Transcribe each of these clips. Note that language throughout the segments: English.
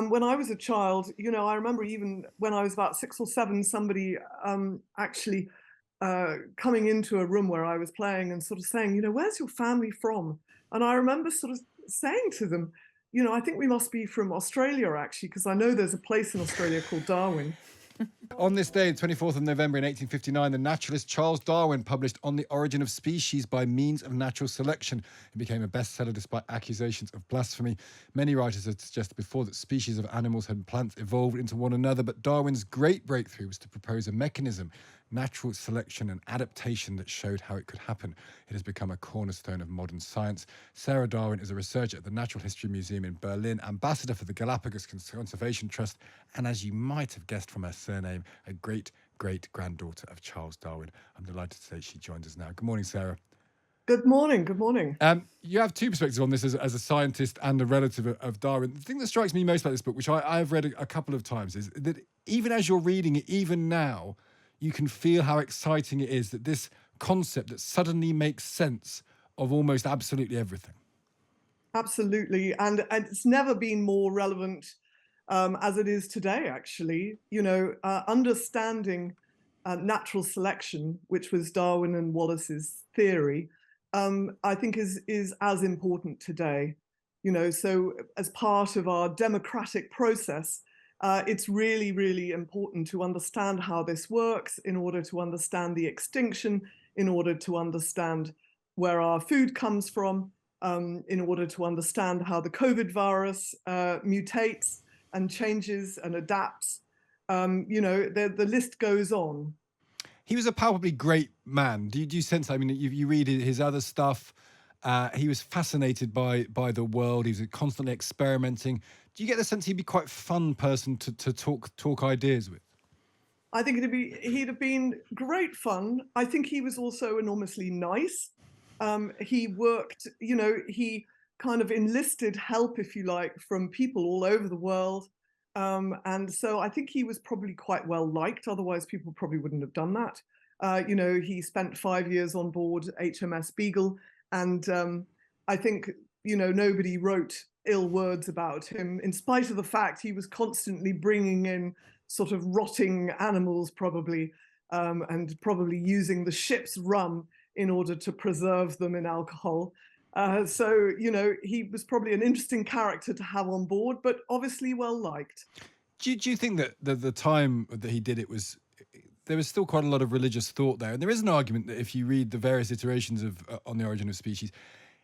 When I was a child, I remember even when I was about 6 or 7, somebody actually coming into a room where I was playing and sort of saying, where's your family from? And I remember sort of saying to them, I think we must be from Australia, actually, because I know there's a place in Australia called Darwin. On this day, 24th of November in 1859, the naturalist Charles Darwin published On the Origin of Species by Means of Natural Selection. It became a bestseller despite accusations of blasphemy. Many writers had suggested before that species of animals and plants evolved into one another, but Darwin's great breakthrough was to propose a mechanism, natural selection and adaptation, that showed how it could happen. It has become a cornerstone of modern science. Sarah Darwin is a researcher at the Natural History Museum in Berlin, ambassador for the Galapagos Conservation Trust, and as you might have guessed from her surname, a great-great-granddaughter of Charles Darwin. I'm delighted to say she joins us now. Good morning, Sarah. Good morning. Good morning. You have two perspectives on this as a scientist and a relative of Darwin. The thing that strikes me most about this book, which I have read a couple of times, is that even as you're reading it, even now, you can feel how exciting it is that this concept that suddenly makes sense of almost absolutely everything. Absolutely. And it's never been more relevant as it is today, actually. Understanding natural selection, which was Darwin and Wallace's theory, I think is as important today. So as part of our democratic process, it's really, really important to understand how this works in order to understand the extinction, in order to understand where our food comes from, in order to understand how the COVID virus mutates and changes and adapts. The list goes on. He was a palpably great man. Do you sense? I mean, you read his other stuff. He was fascinated by the world. He was constantly experimenting. Do you get the sense he'd be quite a fun person to talk ideas with? I think he'd have been great fun. I think he was also enormously nice. He worked, he kind of enlisted help, if you like, from people all over the world. And so I think he was probably quite well liked. Otherwise, people probably wouldn't have done that. He spent 5 years on board HMS Beagle, and I think nobody wrote ill words about him, in spite of the fact he was constantly bringing in sort of rotting animals, probably, and probably using the ship's rum in order to preserve them in alcohol. So he was probably an interesting character to have on board, but obviously well liked. Do you think that the time that he did it was, there was still quite a lot of religious thought there? And there is an argument that if you read the various iterations of On the Origin of Species,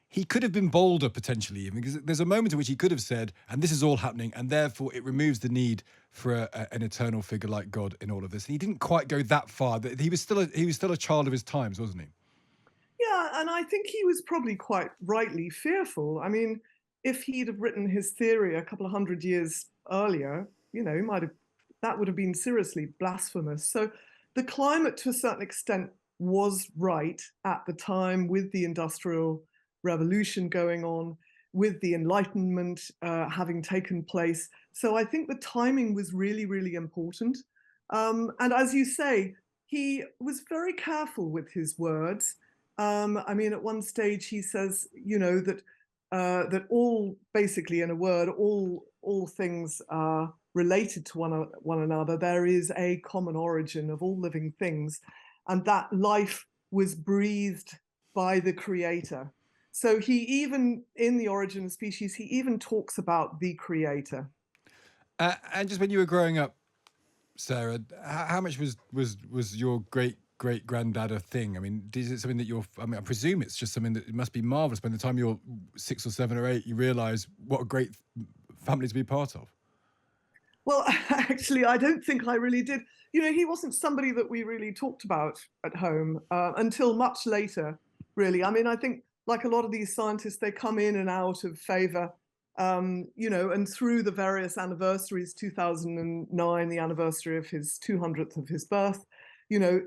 he could have been bolder potentially, even because there's a moment in which he could have said, and this is all happening, and therefore it removes the need for an eternal figure like God in all of this. And he didn't quite go that far. He was still a child of his times, wasn't he? Yeah, and I think he was probably quite rightly fearful. I mean, if he'd have written his theory a couple of 100 years earlier, he might have, that would have been seriously blasphemous. So the climate, to a certain extent, was right at the time, with the Industrial Revolution going on, with the Enlightenment having taken place. So I think the timing was really, really important. And as you say, he was very careful with his words. I mean, at one stage he says, that all, basically, in a word, all things are related to one another. There is a common origin of all living things, and that life was breathed by the Creator. So he even, in The Origin of Species, he even talks about the Creator. And just when you were growing up, Sarah, how much was your great-great-granddad a thing? I mean, is it something that I presume it's just something that it must be marvelous. By the time you're 6 or 7 or 8, you realize what a great family to be part of. Well, actually, I don't think I really did. He wasn't somebody that we really talked about at home until much later, really. I mean, I think, like a lot of these scientists, they come in and out of favor, and through the various anniversaries, 2009, the anniversary of his 200th of his birth,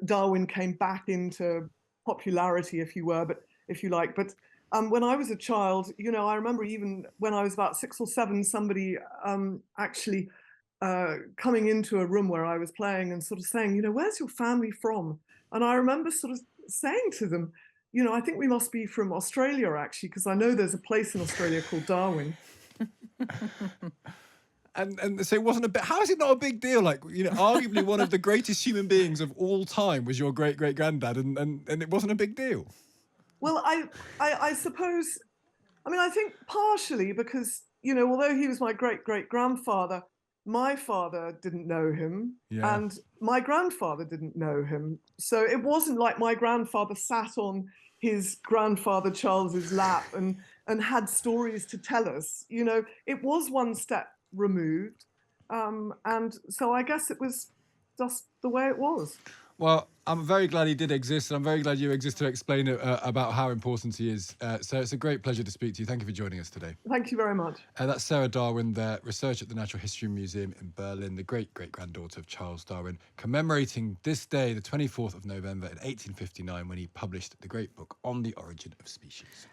Darwin came back into popularity, if you like. But when I was a child, I remember even when I was about 6 or 7, somebody actually coming into a room where I was playing and sort of saying, where's your family from? And I remember sort of saying to them, I think we must be from Australia, actually, because I know there's a place in Australia called Darwin. And so it wasn't a bit. How is it not a big deal? Like, arguably one of the greatest human beings of all time was your great great granddad, and it wasn't a big deal. Well, I suppose, I mean, I think partially because, although he was my great great grandfather, my father didn't know him Yeah. and my grandfather didn't know him. So it wasn't like my grandfather sat on his grandfather Charles's lap and had stories to tell us. It was one step removed. And so I guess it was just the way it was. Well, I'm very glad he did exist, and I'm very glad you exist to explain about how important he is. So it's a great pleasure to speak to you. Thank you for joining us today. Thank you very much. That's Sarah Darwin, the researcher at the Natural History Museum in Berlin, the great-great-granddaughter of Charles Darwin, commemorating this day, the 24th of November in 1859, when he published the great book On the Origin of Species.